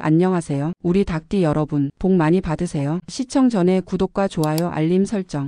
안녕하세요. 우리 닭띠 여러분, 복 많이 받으세요. 시청 전에 구독과 좋아요, 알림 설정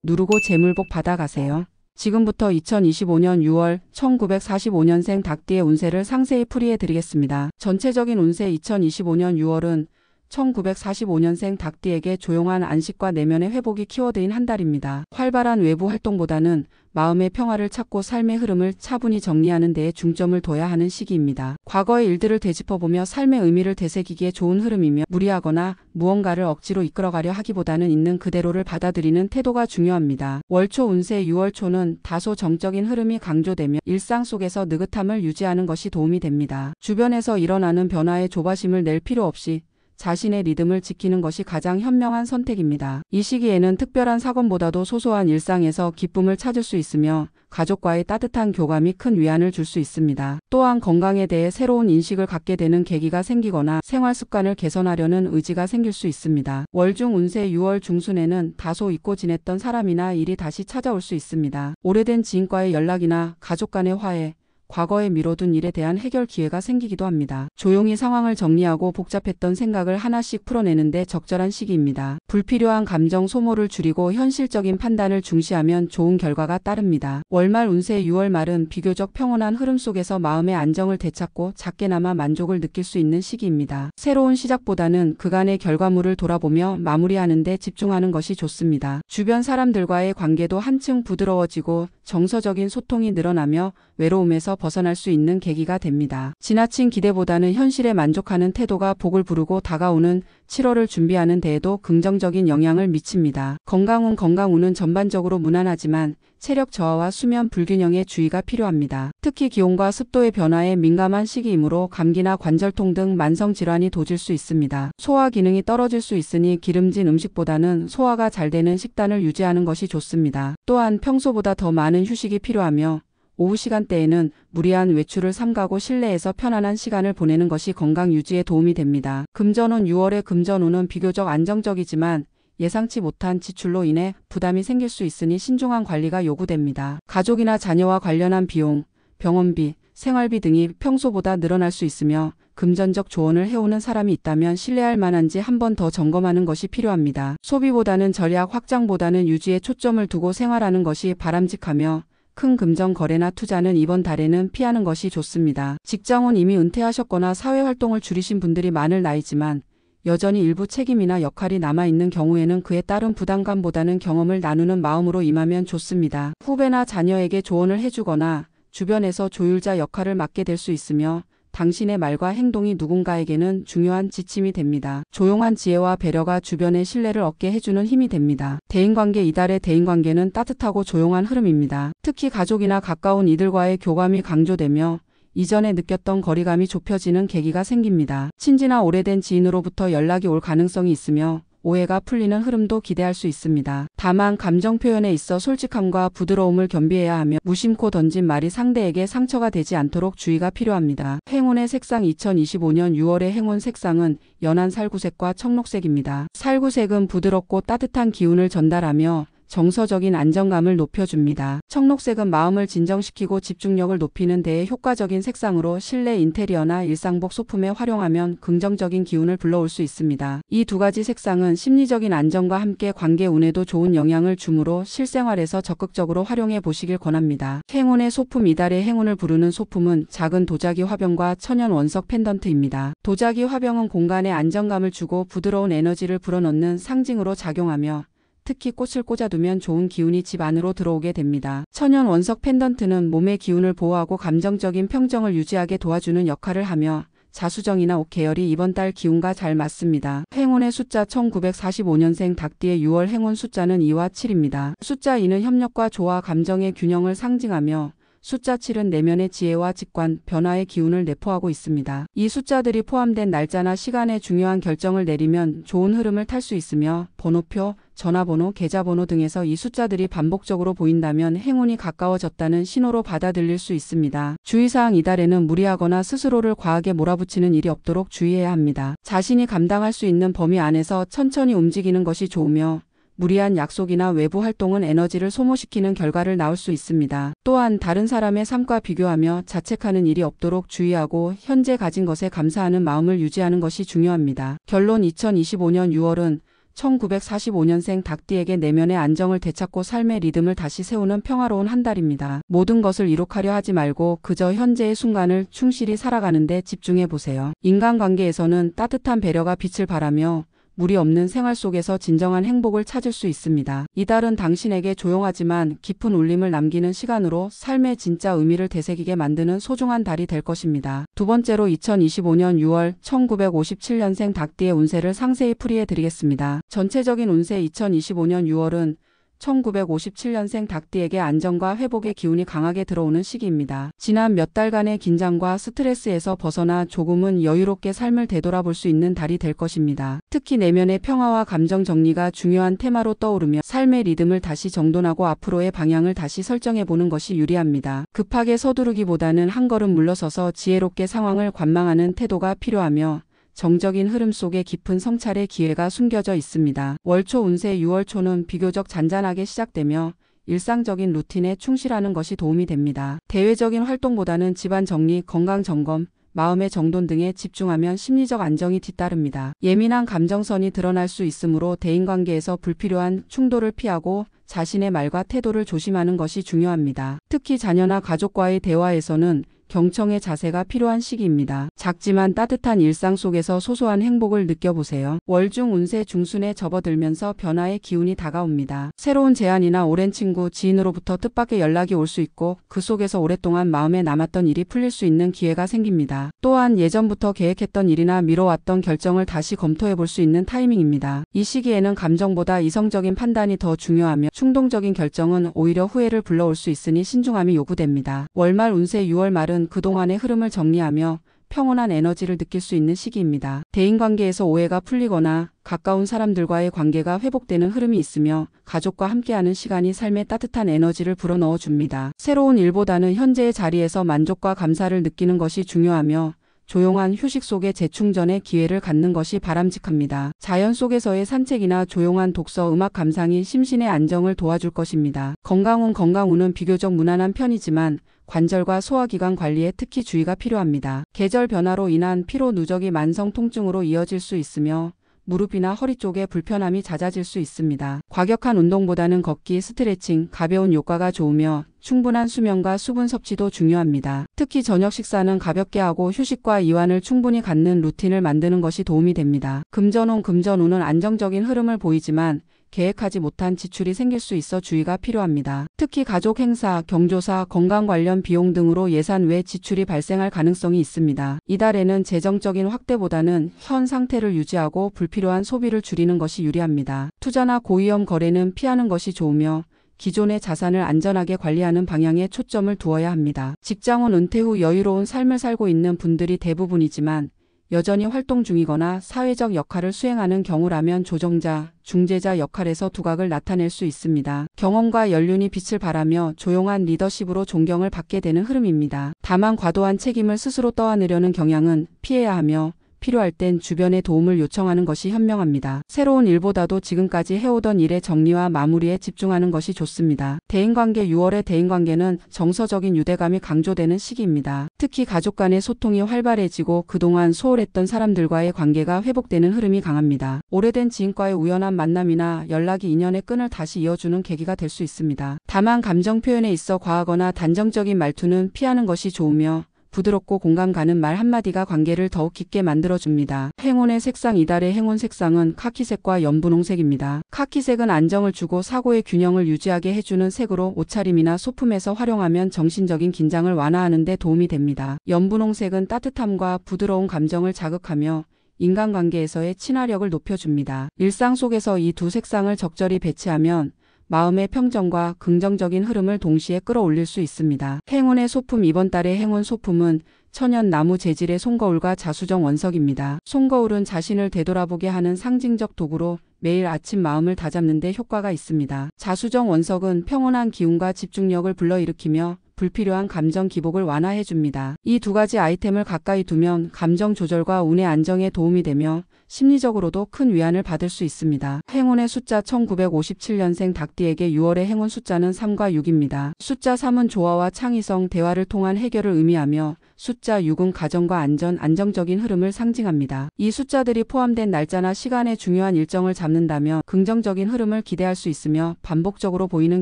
누르고 재물복 받아가세요. 지금부터 2025년 6월 1945년생 닭띠의 운세를 상세히 풀이해 드리겠습니다. 전체적인 운세 2025년 6월은 1945년생 닭띠에게 조용한 안식과 내면의 회복이 키워드인 한 달입니다. 활발한 외부 활동보다는 마음의 평화를 찾고 삶의 흐름을 차분히 정리하는 데에 중점을 둬야 하는 시기입니다. 과거의 일들을 되짚어보며 삶의 의미를 되새기기에 좋은 흐름이며 무리하거나 무언가를 억지로 이끌어가려 하기보다는 있는 그대로를 받아들이는 태도가 중요합니다. 월초 운세 6월 초는 다소 정적인 흐름이 강조되며 일상 속에서 느긋함을 유지하는 것이 도움이 됩니다. 주변에서 일어나는 변화에 조바심을 낼 필요 없이 자신의 리듬을 지키는 것이 가장 현명한 선택입니다. 이 시기에는 특별한 사건보다도 소소한 일상에서 기쁨을 찾을 수 있으며 가족과의 따뜻한 교감이 큰 위안을 줄 수 있습니다. 또한 건강에 대해 새로운 인식을 갖게 되는 계기가 생기거나 생활 습관을 개선하려는 의지가 생길 수 있습니다. 월중 운세 6월 중순에는 다소 잊고 지냈던 사람이나 일이 다시 찾아올 수 있습니다. 오래된 지인과의 연락이나 가족 간의 화해, 과거에 미뤄둔 일에 대한 해결 기회가 생기기도 합니다. 조용히 상황을 정리하고 복잡했던 생각을 하나씩 풀어내는데 적절한 시기입니다. 불필요한 감정 소모를 줄이고 현실적인 판단을 중시하면 좋은 결과가 따릅니다. 월말 운세 6월 말은 비교적 평온한 흐름 속에서 마음의 안정을 되찾고 작게나마 만족을 느낄 수 있는 시기입니다. 새로운 시작보다는 그간의 결과물을 돌아보며 마무리하는 데 집중하는 것이 좋습니다. 주변 사람들과의 관계도 한층 부드러워지고 정서적인 소통이 늘어나며 외로움에서 벗어날 수 있는 계기가 됩니다. 지나친 기대보다는 현실에 만족하는 태도가 복을 부르고 다가오는 7월을 준비하는 데에도 긍정적인 영향을 미칩니다. 건강운은 전반적으로 무난하지만 체력 저하와 수면 불균형에 주의가 필요합니다. 특히 기온과 습도의 변화에 민감한 시기이므로 감기나 관절통 등 만성질환이 도질 수 있습니다. 소화 기능이 떨어질 수 있으니 기름진 음식보다는 소화가 잘 되는 식단을 유지하는 것이 좋습니다. 또한 평소보다 더 많은 휴식이 필요하며 오후 시간대에는 무리한 외출을 삼가고 실내에서 편안한 시간을 보내는 것이 건강 유지에 도움이 됩니다. 금전운 6월의 금전운은 비교적 안정적이지만 예상치 못한 지출로 인해 부담이 생길 수 있으니 신중한 관리가 요구됩니다. 가족이나 자녀와 관련한 비용, 병원비, 생활비 등이 평소보다 늘어날 수 있으며 금전적 조언을 해오는 사람이 있다면 신뢰할 만한지 한 번 더 점검하는 것이 필요합니다. 소비보다는 절약, 확장보다는 유지에 초점을 두고 생활하는 것이 바람직하며 큰 금전 거래나 투자는 이번 달에는 피하는 것이 좋습니다. 직장은 이미 은퇴하셨거나 사회활동을 줄이신 분들이 많을 나이지만 여전히 일부 책임이나 역할이 남아있는 경우에는 그에 따른 부담감보다는 경험을 나누는 마음으로 임하면 좋습니다. 후배나 자녀에게 조언을 해주거나 주변에서 조율자 역할을 맡게 될 수 있으며 당신의 말과 행동이 누군가에게는 중요한 지침이 됩니다. 조용한 지혜와 배려가 주변의 신뢰를 얻게 해주는 힘이 됩니다. 대인관계 이달의 대인관계는 따뜻하고 조용한 흐름입니다. 특히 가족이나 가까운 이들과의 교감이 강조되며 이전에 느꼈던 거리감이 좁혀지는 계기가 생깁니다. 친지나 오래된 지인으로부터 연락이 올 가능성이 있으며 오해가 풀리는 흐름도 기대할 수 있습니다. 다만 감정 표현에 있어 솔직함과 부드러움을 겸비해야 하며 무심코 던진 말이 상대에게 상처가 되지 않도록 주의가 필요합니다. 행운의 색상 2025년 6월의 행운 색상은 연한 살구색과 청록색입니다. 살구색은 부드럽고 따뜻한 기운을 전달하며 정서적인 안정감을 높여줍니다. 청록색은 마음을 진정시키고 집중력을 높이는 데에 효과적인 색상으로 실내 인테리어나 일상복 소품에 활용하면 긍정적인 기운을 불러올 수 있습니다. 이 두 가지 색상은 심리적인 안정과 함께 관계 운에도 좋은 영향을 주므로 실생활에서 적극적으로 활용해 보시길 권합니다. 행운의 소품 이달의 행운을 부르는 소품은 작은 도자기 화병과 천연 원석 펜던트입니다. 도자기 화병은 공간에 안정감을 주고 부드러운 에너지를 불어넣는 상징으로 작용하며 특히 꽃을 꽂아두면 좋은 기운이 집 안으로 들어오게 됩니다. 천연 원석 펜던트는 몸의 기운을 보호하고 감정적인 평정을 유지하게 도와주는 역할을 하며 자수정이나 옥 계열이 이번 달 기운과 잘 맞습니다. 행운의 숫자 1945년생 닭띠의 6월 행운 숫자는 2와 7입니다. 숫자 2는 협력과 조화, 감정의 균형을 상징하며 숫자 7은 내면의 지혜와 직관, 변화의 기운을 내포하고 있습니다. 이 숫자들이 포함된 날짜나 시간에 중요한 결정을 내리면 좋은 흐름을 탈 수 있으며 번호표, 전화번호, 계좌번호 등에서 이 숫자들이 반복적으로 보인다면 행운이 가까워졌다는 신호로 받아들일 수 있습니다. 주의사항 이달에는 무리하거나 스스로를 과하게 몰아붙이는 일이 없도록 주의해야 합니다. 자신이 감당할 수 있는 범위 안에서 천천히 움직이는 것이 좋으며 무리한 약속이나 외부 활동은 에너지를 소모시키는 결과를 낳을 수 있습니다. 또한 다른 사람의 삶과 비교하며 자책하는 일이 없도록 주의하고 현재 가진 것에 감사하는 마음을 유지하는 것이 중요합니다. 결론 2025년 6월은 1945년생 닭띠에게 내면의 안정을 되찾고 삶의 리듬을 다시 세우는 평화로운 한 달입니다. 모든 것을 이룩하려 하지 말고 그저 현재의 순간을 충실히 살아가는 데 집중해 보세요. 인간관계에서는 따뜻한 배려가 빛을 발하며 무리 없는 생활 속에서 진정한 행복을 찾을 수 있습니다. 이달은 당신에게 조용하지만 깊은 울림을 남기는 시간으로 삶의 진짜 의미를 되새기게 만드는 소중한 달이 될 것입니다. 두 번째로 2025년 6월 1957년생 닭띠의 운세를 상세히 풀이해 드리겠습니다. 전체적인 운세 2025년 6월은 1957년생 닭띠에게 안정과 회복의 기운이 강하게 들어오는 시기입니다. 지난 몇 달간의 긴장과 스트레스에서 벗어나 조금은 여유롭게 삶을 되돌아볼 수 있는 달이 될 것입니다. 특히 내면의 평화와 감정 정리가 중요한 테마로 떠오르며 삶의 리듬을 다시 정돈하고 앞으로의 방향을 다시 설정해보는 것이 유리합니다. 급하게 서두르기보다는 한 걸음 물러서서 지혜롭게 상황을 관망하는 태도가 필요하며 정적인 흐름 속에 깊은 성찰의 기회가 숨겨져 있습니다. 월초 운세 6월 초는 비교적 잔잔하게 시작되며 일상적인 루틴에 충실하는 것이 도움이 됩니다. 대외적인 활동보다는 집안 정리, 건강 점검, 마음의 정돈 등에 집중하면 심리적 안정이 뒤따릅니다. 예민한 감정선이 드러날 수 있으므로 대인관계에서 불필요한 충돌을 피하고 자신의 말과 태도를 조심하는 것이 중요합니다. 특히 자녀나 가족과의 대화에서는 경청의 자세가 필요한 시기입니다. 작지만 따뜻한 일상 속에서 소소한 행복을 느껴보세요. 월중 운세 중순에 접어들면서 변화의 기운이 다가옵니다. 새로운 제안이나 오랜 친구, 지인으로부터 뜻밖의 연락이 올 수 있고 그 속에서 오랫동안 마음에 남았던 일이 풀릴 수 있는 기회가 생깁니다. 또한 예전부터 계획했던 일이나 미뤄왔던 결정을 다시 검토해 볼 수 있는 타이밍입니다. 이 시기에는 감정보다 이성적인 판단이 더 중요하며 충동적인 결정은 오히려 후회를 불러올 수 있으니 신중함이 요구됩니다. 월말 운세 6월 말은 그동안의 흐름을 정리하며 평온한 에너지를 느낄 수 있는 시기입니다. 대인관계에서 오해가 풀리거나 가까운 사람들과의 관계가 회복되는 흐름이 있으며 가족과 함께하는 시간이 삶에 따뜻한 에너지를 불어넣어 줍니다. 새로운 일보다는 현재의 자리에서 만족과 감사를 느끼는 것이 중요하며 조용한 휴식 속에 재충전의 기회를 갖는 것이 바람직합니다. 자연 속에서의 산책이나 조용한 독서, 음악 감상이 심신의 안정을 도와줄 것입니다. 건강운은 비교적 무난한 편이지만 관절과 소화기관 관리에 특히 주의가 필요합니다. 계절 변화로 인한 피로 누적이 만성 통증으로 이어질 수 있으며 무릎이나 허리 쪽에 불편함이 잦아질 수 있습니다. 과격한 운동보다는 걷기, 스트레칭, 가벼운 요가가 좋으며 충분한 수면과 수분 섭취도 중요합니다. 특히 저녁 식사는 가볍게 하고 휴식과 이완을 충분히 갖는 루틴을 만드는 것이 도움이 됩니다. 금전운은 안정적인 흐름을 보이지만 계획하지 못한 지출이 생길 수 있어 주의가 필요합니다. 특히 가족 행사, 경조사, 건강 관련 비용 등으로 예산 외 지출이 발생할 가능성이 있습니다. 이달에는 재정적인 확대보다는 현 상태를 유지하고 불필요한 소비를 줄이는 것이 유리합니다. 투자나 고위험 거래는 피하는 것이 좋으며 기존의 자산을 안전하게 관리하는 방향에 초점을 두어야 합니다. 직장은 은퇴 후 여유로운 삶을 살고 있는 분들이 대부분이지만 여전히 활동 중이거나 사회적 역할을 수행하는 경우라면 조정자, 중재자 역할에서 두각을 나타낼 수 있습니다. 경험과 연륜이 빛을 발하며 조용한 리더십으로 존경을 받게 되는 흐름입니다. 다만 과도한 책임을 스스로 떠안으려는 경향은 피해야 하며 필요할 땐 주변의 도움을 요청하는 것이 현명합니다. 새로운 일보다도 지금까지 해오던 일의 정리와 마무리에 집중하는 것이 좋습니다. 대인관계 6월의 대인관계는 정서적인 유대감이 강조되는 시기입니다. 특히 가족 간의 소통이 활발해지고 그동안 소홀했던 사람들과의 관계가 회복되는 흐름이 강합니다. 오래된 지인과의 우연한 만남이나 연락이 인연의 끈을 다시 이어주는 계기가 될 수 있습니다. 다만 감정 표현에 있어 과하거나 단정적인 말투는 피하는 것이 좋으며 부드럽고 공감 가는 말 한마디가 관계를 더욱 깊게 만들어줍니다. 행운의 색상 이달의 행운 색상은 카키색과 연분홍색입니다. 카키색은 안정을 주고 사고의 균형을 유지하게 해주는 색으로 옷차림이나 소품에서 활용하면 정신적인 긴장을 완화하는 데 도움이 됩니다. 연분홍색은 따뜻함과 부드러운 감정을 자극하며 인간관계에서의 친화력을 높여줍니다. 일상 속에서 이 두 색상을 적절히 배치하면 마음의 평정과 긍정적인 흐름을 동시에 끌어올릴 수 있습니다. 행운의 소품 이번 달의 행운 소품은 천연 나무 재질의 송거울과 자수정 원석입니다. 송거울은 자신을 되돌아보게 하는 상징적 도구로 매일 아침 마음을 다잡는 데 효과가 있습니다. 자수정 원석은 평온한 기운과 집중력을 불러일으키며 불필요한 감정 기복을 완화해 줍니다. 이 두 가지 아이템을 가까이 두면 감정 조절과 운의 안정에 도움이 되며 심리적으로도 큰 위안을 받을 수 있습니다. 행운의 숫자 1957년생 닭띠에게 6월의 행운 숫자는 3과 6입니다. 숫자 3은 조화와 창의성, 대화를 통한 해결을 의미하며 숫자 6은 가정과 안전, 안정적인 흐름을 상징합니다. 이 숫자들이 포함된 날짜나 시간에 중요한 일정을 잡는다면 긍정적인 흐름을 기대할 수 있으며 반복적으로 보이는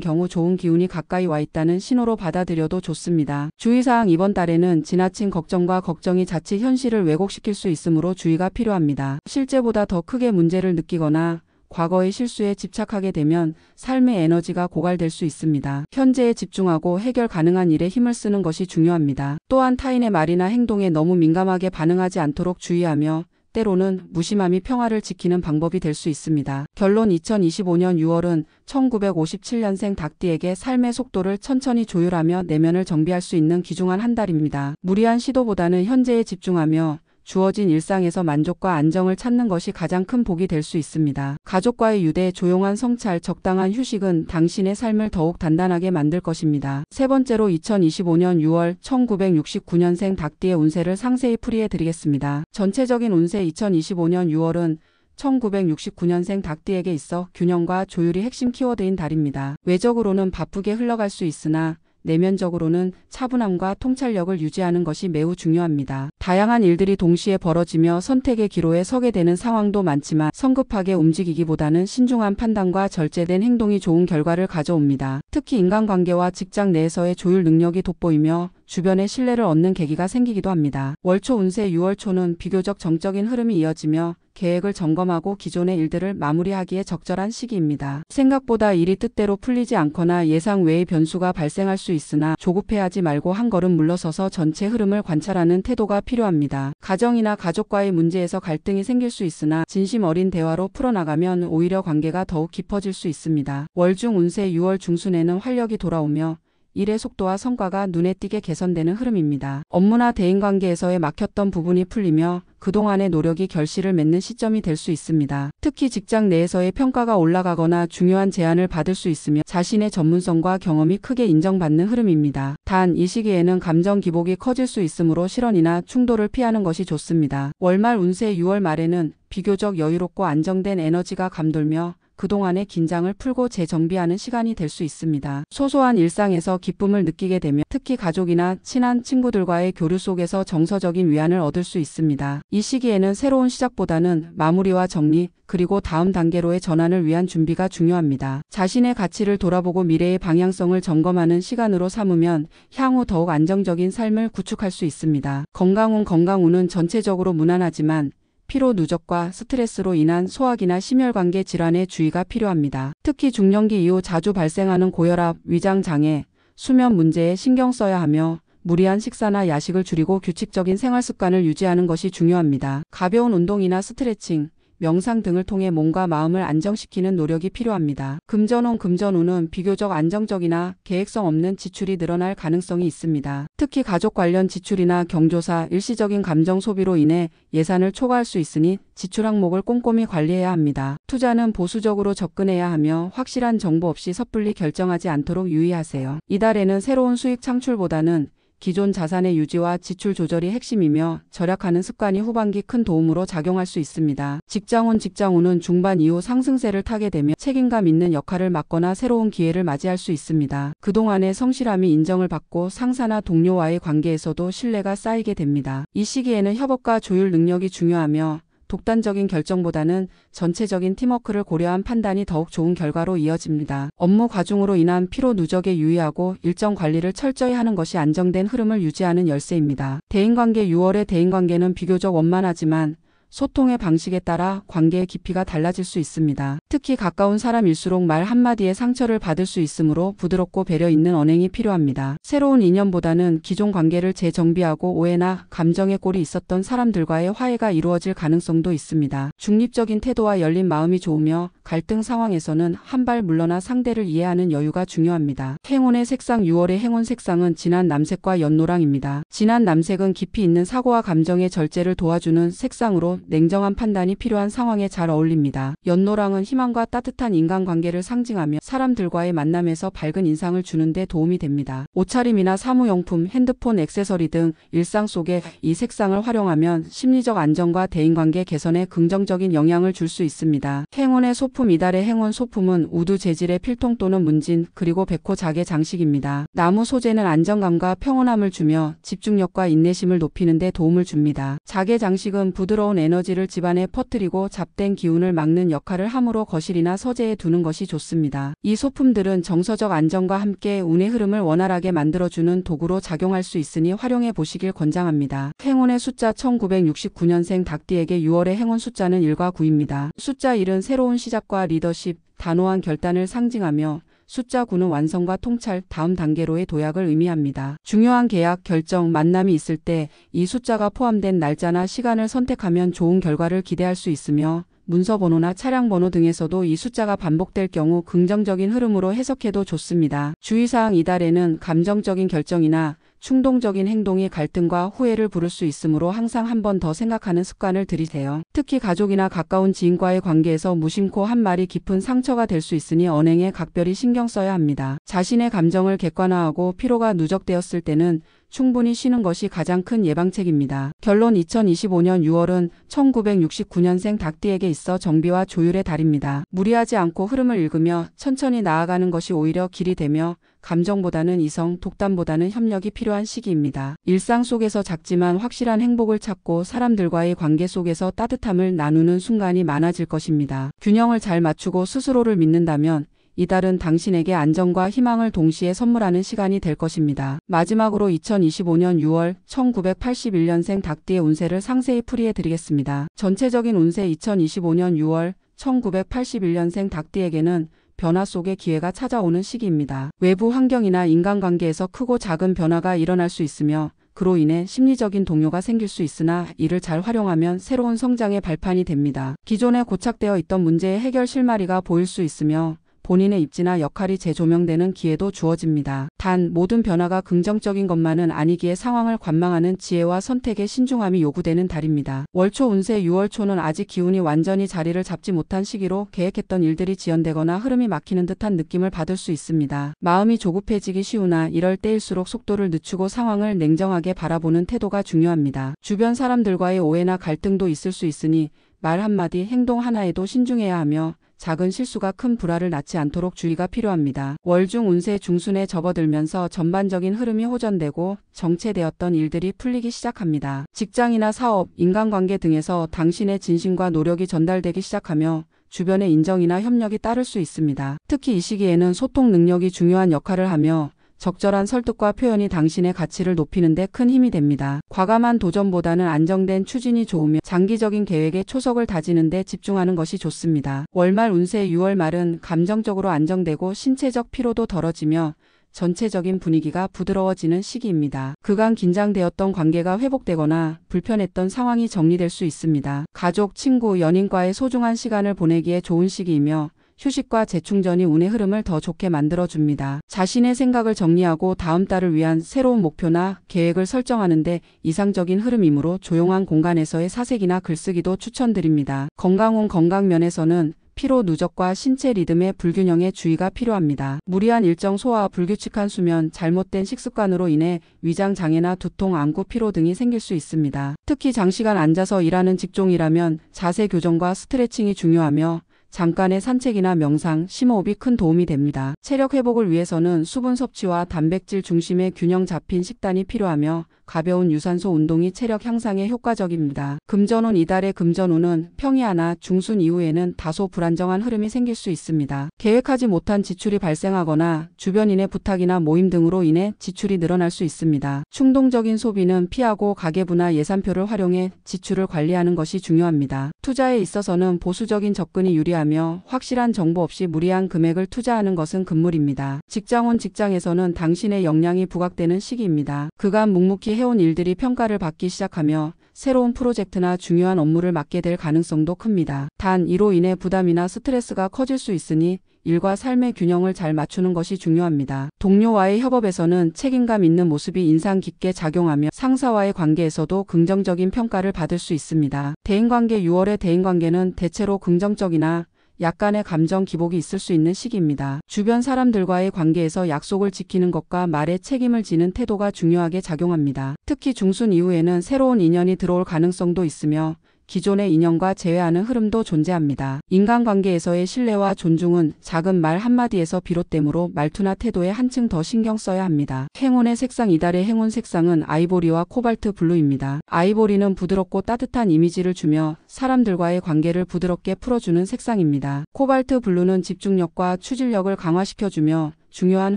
경우 좋은 기운이 가까이 와 있다는 신호로 받아들여도 좋습니다. 주의사항 이번 달에는 지나친 걱정과 걱정이 자칫 현실을 왜곡시킬 수 있으므로 주의가 필요합니다. 실제보다 더 크게 문제를 느끼거나 과거의 실수에 집착하게 되면 삶의 에너지가 고갈될 수 있습니다. 현재에 집중하고 해결 가능한 일에 힘을 쓰는 것이 중요합니다. 또한 타인의 말이나 행동에 너무 민감하게 반응하지 않도록 주의하며 때로는 무심함이 평화를 지키는 방법이 될 수 있습니다. 결론 2025년 6월은 1957년생 닭띠에게 삶의 속도를 천천히 조율하며 내면을 정비할 수 있는 귀중한 한 달입니다. 무리한 시도보다는 현재에 집중하며 주어진 일상에서 만족과 안정을 찾는 것이 가장 큰 복이 될 수 있습니다. 가족과의 유대, 조용한 성찰, 적당한 휴식은 당신의 삶을 더욱 단단하게 만들 것입니다. 세 번째로 2025년 6월 1969년생 닭띠의 운세를 상세히 풀이해 드리겠습니다. 전체적인 운세 2025년 6월은 1969년생 닭띠에게 있어 균형과 조율이 핵심 키워드인 달입니다. 외적으로는 바쁘게 흘러갈 수 있으나 내면적으로는 차분함과 통찰력을 유지하는 것이 매우 중요합니다. 다양한 일들이 동시에 벌어지며 선택의 기로에 서게 되는 상황도 많지만 성급하게 움직이기보다는 신중한 판단과 절제된 행동이 좋은 결과를 가져옵니다. 특히 인간관계와 직장 내에서의 조율 능력이 돋보이며 주변의 신뢰를 얻는 계기가 생기기도 합니다. 월초 운세 6월 초는 비교적 정적인 흐름이 이어지며 계획을 점검하고 기존의 일들을 마무리하기에 적절한 시기입니다. 생각보다 일이 뜻대로 풀리지 않거나 예상 외의 변수가 발생할 수 있으나 조급해하지 말고 한 걸음 물러서서 전체 흐름을 관찰하는 태도가 필요합니다. 가정이나 가족과의 문제에서 갈등이 생길 수 있으나 진심 어린 대화로 풀어나가면 오히려 관계가 더욱 깊어질 수 있습니다. 월중 운세 6월 중순에는 활력이 돌아오며 일의 속도와 성과가 눈에 띄게 개선되는 흐름입니다. 업무나 대인관계에서의 막혔던 부분이 풀리며 그동안의 노력이 결실을 맺는 시점이 될 수 있습니다. 특히 직장 내에서의 평가가 올라가거나 중요한 제안을 받을 수 있으며 자신의 전문성과 경험이 크게 인정받는 흐름입니다. 단 이 시기에는 감정 기복이 커질 수 있으므로 실언이나 충돌을 피하는 것이 좋습니다. 월말 운세 6월 말에는 비교적 여유롭고 안정된 에너지가 감돌며 그동안의 긴장을 풀고 재정비하는 시간이 될 수 있습니다. 소소한 일상에서 기쁨을 느끼게 되며 특히 가족이나 친한 친구들과의 교류 속에서 정서적인 위안을 얻을 수 있습니다. 이 시기에는 새로운 시작보다는 마무리와 정리, 그리고 다음 단계로의 전환을 위한 준비가 중요합니다. 자신의 가치를 돌아보고 미래의 방향성을 점검하는 시간으로 삼으면 향후 더욱 안정적인 삶을 구축할 수 있습니다. 건강운은 전체적으로 무난하지만 피로 누적과 스트레스로 인한 소화기나 심혈관계 질환에 주의가 필요합니다. 특히 중년기 이후 자주 발생하는 고혈압, 위장장애, 수면 문제에 신경 써야 하며 무리한 식사나 야식을 줄이고 규칙적인 생활 습관을 유지하는 것이 중요합니다. 가벼운 운동이나 스트레칭, 명상 등을 통해 몸과 마음을 안정시키는 노력이 필요합니다. 금전운은 비교적 안정적이나 계획성 없는 지출이 늘어날 가능성이 있습니다. 특히 가족 관련 지출이나 경조사, 일시적인 감정 소비로 인해 예산을 초과할 수 있으니 지출 항목을 꼼꼼히 관리해야 합니다. 투자는 보수적으로 접근해야 하며 확실한 정보 없이 섣불리 결정하지 않도록 유의하세요. 이달에는 새로운 수익 창출보다는 기존 자산의 유지와 지출 조절이 핵심이며 절약하는 습관이 후반기 큰 도움으로 작용할 수 있습니다. 직장운은 중반 이후 상승세를 타게 되며 책임감 있는 역할을 맡거나 새로운 기회를 맞이할 수 있습니다. 그동안의 성실함이 인정을 받고 상사나 동료와의 관계에서도 신뢰가 쌓이게 됩니다. 이 시기에는 협업과 조율 능력이 중요하며 독단적인 결정보다는 전체적인 팀워크를 고려한 판단이 더욱 좋은 결과로 이어집니다. 업무 과중으로 인한 피로 누적에 유의하고 일정 관리를 철저히 하는 것이 안정된 흐름을 유지하는 열쇠입니다. 대인관계 6월의 대인관계는 비교적 원만하지만 소통의 방식에 따라 관계의 깊이가 달라질 수 있습니다. 특히 가까운 사람일수록 말 한마디에 상처를 받을 수 있으므로 부드럽고 배려 있는 언행이 필요합니다. 새로운 인연보다는 기존 관계를 재정비하고 오해나 감정의 골이 있었던 사람들과의 화해가 이루어질 가능성도 있습니다. 중립적인 태도와 열린 마음이 좋으며 갈등 상황에서는 한 발 물러나 상대를 이해하는 여유가 중요합니다. 행운의 색상 6월의 행운 색상은 진한 남색과 연노랑입니다. 진한 남색은 깊이 있는 사고와 감정의 절제를 도와주는 색상으로 차분하고 냉정한 판단이 필요한 상황에 잘 어울립니다. 연노랑은 희망과 따뜻한 인간관계를 상징하며 사람들과의 만남에서 밝은 인상을 주는 데 도움이 됩니다. 옷차림이나 사무용품, 핸드폰, 액세서리 등 일상 속에 이 색상을 활용하면 심리적 안정과 대인관계 개선에 긍정적인 영향을 줄 수 있습니다. 행운의 소품. 이달의 행운 소품은 우드 재질의 필통 또는 문진, 그리고 백호 자개 장식입니다. 나무 소재는 안정감과 평온함을 주며 집중력과 인내심을 높이는 데 도움을 줍니다. 자개 장식은 부드러운 에너지를 집안에 퍼뜨리고 잡된 기운을 막는 역할을 하므로 거실이나 서재에 두는 것이 좋습니다. 이 소품들은 정서적 안정과 함께 운의 흐름을 원활하게 만들어주는 도구로 작용할 수 있으니 활용해 보시길 권장합니다. 행운의 숫자. 1969년생 닭띠에게 6월의 행운 숫자는 1과 9입니다. 숫자 1은 새로운 시작과 리더십, 단호한 결단을 상징하며 숫자 9는 완성과 통찰, 다음 단계로의 도약을 의미합니다. 중요한 계약, 결정, 만남이 있을 때 이 숫자가 포함된 날짜나 시간을 선택하면 좋은 결과를 기대할 수 있으며 문서 번호나 차량 번호 등에서도 이 숫자가 반복될 경우 긍정적인 흐름으로 해석해도 좋습니다. 주의사항. 이달에는 감정적인 결정이나 충동적인 행동이 갈등과 후회를 부를 수 있으므로 항상 한 번 더 생각하는 습관을 들이세요. 특히 가족이나 가까운 지인과의 관계에서 무심코 한 말이 깊은 상처가 될 수 있으니 언행에 각별히 신경 써야 합니다. 자신의 감정을 객관화하고 피로가 누적되었을 때는 충분히 쉬는 것이 가장 큰 예방책입니다. 결론. 2025년 6월은 1969년생 닭띠에게 있어 정비와 조율의 달입니다. 무리하지 않고 흐름을 읽으며 천천히 나아가는 것이 오히려 길이 되며 감정보다는 이성, 독단보다는 협력이 필요한 시기입니다. 일상 속에서 작지만 확실한 행복을 찾고 사람들과의 관계 속에서 따뜻함을 나누는 순간이 많아질 것입니다. 균형을 잘 맞추고 스스로를 믿는다면 이달은 당신에게 안정과 희망을 동시에 선물하는 시간이 될 것입니다. 마지막으로 2025년 6월 1981년생 닭띠의 운세를 상세히 풀이해 드리겠습니다. 전체적인 운세. 2025년 6월 1981년생 닭띠에게는 변화 속에 기회가 찾아오는 시기입니다. 외부 환경이나 인간관계에서 크고 작은 변화가 일어날 수 있으며 그로 인해 심리적인 동요가 생길 수 있으나 이를 잘 활용하면 새로운 성장의 발판이 됩니다. 기존에 고착되어 있던 문제의 해결 실마리가 보일 수 있으며 본인의 입지나 역할이 재조명되는 기회도 주어집니다. 단 모든 변화가 긍정적인 것만은 아니기에 상황을 관망하는 지혜와 선택의 신중함이 요구되는 달입니다. 월초 운세. 6월 초는 아직 기운이 완전히 자리를 잡지 못한 시기로 계획했던 일들이 지연되거나 흐름이 막히는 듯한 느낌을 받을 수 있습니다. 마음이 조급해지기 쉬우나 이럴 때일수록 속도를 늦추고 상황을 냉정하게 바라보는 태도가 중요합니다. 주변 사람들과의 오해나 갈등도 있을 수 있으니 말 한마디, 행동 하나에도 신중해야 하며 작은 실수가 큰 불화를 낳지 않도록 주의가 필요합니다. 월중 운세. 중순에 접어들면서 전반적인 흐름이 호전되고 정체되었던 일들이 풀리기 시작합니다. 직장이나 사업, 인간관계 등에서 당신의 진심과 노력이 전달되기 시작하며 주변의 인정이나 협력이 따를 수 있습니다. 특히 이 시기에는 소통 능력이 중요한 역할을 하며 적절한 설득과 표현이 당신의 가치를 높이는 데 큰 힘이 됩니다. 과감한 도전보다는 안정된 추진이 좋으며 장기적인 계획에 초석을 다지는 데 집중하는 것이 좋습니다. 월말 운세. 6월 말은 감정적으로 안정되고 신체적 피로도 덜어지며 전체적인 분위기가 부드러워지는 시기입니다. 그간 긴장되었던 관계가 회복되거나 불편했던 상황이 정리될 수 있습니다. 가족, 친구, 연인과의 소중한 시간을 보내기에 좋은 시기이며 휴식과 재충전이 운의 흐름을 더 좋게 만들어줍니다. 자신의 생각을 정리하고 다음 달을 위한 새로운 목표나 계획을 설정하는데 이상적인 흐름이므로 조용한 공간에서의 사색이나 글쓰기도 추천드립니다. 건강. 건강 면에서는 피로 누적과 신체 리듬의 불균형에 주의가 필요합니다. 무리한 일정 소화, 불규칙한 수면, 잘못된 식습관으로 인해 위장 장애나 두통, 안구 피로 등이 생길 수 있습니다. 특히 장시간 앉아서 일하는 직종이라면 자세 교정과 스트레칭이 중요하며 잠깐의 산책이나 명상, 심호흡이 큰 도움이 됩니다. 체력 회복을 위해서는 수분 섭취와 단백질 중심의 균형 잡힌 식단이 필요하며 가벼운 유산소 운동이 체력 향상에 효과적입니다. 금전운. 이달의 금전운은 평이하나 중순 이후에는 다소 불안정한 흐름이 생길 수 있습니다. 계획하지 못한 지출이 발생하거나 주변인의 부탁이나 모임 등으로 인해 지출이 늘어날 수 있습니다. 충동적인 소비는 피하고 가계부나 예산표를 활용해 지출을 관리하는 것이 중요합니다. 투자에 있어서는 보수적인 접근이 유리하며 확실한 정보 없이 무리한 금액을 투자하는 것은 금물입니다. 직장운. 직장에서는 당신의 역량이 부각되는 시기입니다. 그간 묵묵히 해온 일들이 평가를 받기 시작하며 새로운 프로젝트나 중요한 업무를 맡게 될 가능성도 큽니다. 단 이로 인해 부담이나 스트레스가 커질 수 있으니 일과 삶의 균형을 잘 맞추는 것이 중요합니다. 동료와의 협업에서는 책임감 있는 모습이 인상 깊게 작용하며 상사와의 관계에서도 긍정적인 평가를 받을 수 있습니다. 대인관계 6월의 대인관계는 대체로 긍정적이나 약간의 감정 기복이 있을 수 있는 시기입니다. 주변 사람들과의 관계에서 약속을 지키는 것과 말에 책임을 지는 태도가 중요하게 작용합니다. 특히 중순 이후에는 새로운 인연이 들어올 가능성도 있으며 기존의 인연과 재회하는 흐름도 존재합니다. 인간관계에서의 신뢰와 존중은 작은 말 한마디에서 비롯되므로 말투나 태도에 한층 더 신경 써야 합니다. 행운의 색상 이달의 행운 색상은 아이보리와 코발트 블루입니다. 아이보리는 부드럽고 따뜻한 이미지를 주며 사람들과의 관계를 부드럽게 풀어주는 색상입니다. 코발트 블루는 집중력과 추진력을 강화시켜주며 중요한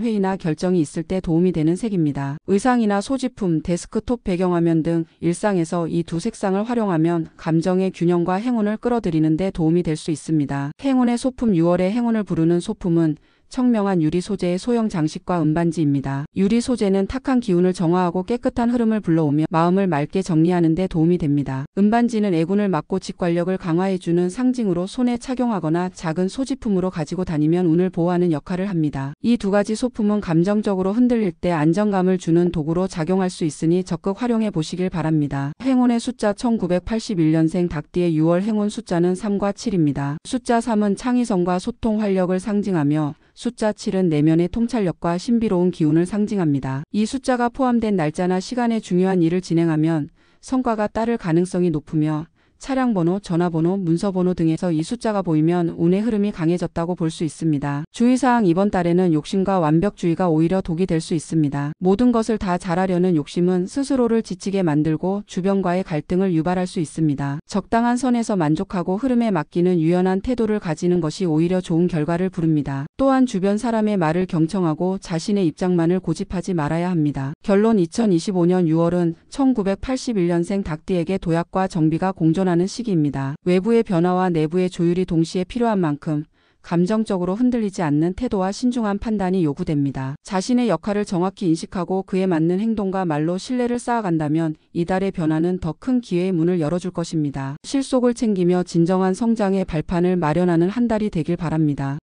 회의나 결정이 있을 때 도움이 되는 색입니다. 의상이나 소지품, 데스크톱 배경화면 등 일상에서 이 두 색상을 활용하면 감정의 균형과 행운을 끌어들이는 데 도움이 될 수 있습니다. 행운의 소품 6월의 행운을 부르는 소품은 청명한 유리 소재의 소형 장식과 은반지입니다. 유리 소재는 탁한 기운을 정화하고 깨끗한 흐름을 불러오며 마음을 맑게 정리하는 데 도움이 됩니다. 은반지는 애군을 막고 직관력을 강화해주는 상징으로 손에 착용하거나 작은 소지품으로 가지고 다니면 운을 보호하는 역할을 합니다. 이 두 가지 소품은 감정적으로 흔들릴 때 안정감을 주는 도구로 작용할 수 있으니 적극 활용해 보시길 바랍니다. 행운의 숫자 1981년생 닭띠의 6월 행운 숫자는 3과 7입니다. 숫자 3은 창의성과 소통 활력을 상징하며 숫자 7은 내면의 통찰력과 신비로운 기운을 상징합니다. 이 숫자가 포함된 날짜나 시간에 중요한 일을 진행하면 성과가 따를 가능성이 높으며 차량 번호, 전화번호, 문서 번호 등에서 이 숫자가 보이면 운의 흐름이 강해졌다고 볼 수 있습니다. 주의사항 이번 달에는 욕심과 완벽주의가 오히려 독이 될 수 있습니다. 모든 것을 다 잘하려는 욕심은 스스로를 지치게 만들고 주변과의 갈등을 유발할 수 있습니다. 적당한 선에서 만족하고 흐름에 맡기는 유연한 태도를 가지는 것이 오히려 좋은 결과를 부릅니다. 또한 주변 사람의 말을 경청하고 자신의 입장만을 고집하지 말아야 합니다. 결론 2025년 6월은 1981년생 닭띠에게 도약과 정비가 공존하는 시기입니다. 외부의 변화와 내부의 조율이 동시에 필요한 만큼 감정적으로 흔들리지 않는 태도와 신중한 판단이 요구됩니다. 자신의 역할을 정확히 인식하고 그에 맞는 행동과 말로 신뢰를 쌓아간다면 이달의 변화는 더 큰 기회의 문을 열어줄 것입니다. 실속을 챙기며 진정한 성장의 발판을 마련하는 한 달이 되길 바랍니다.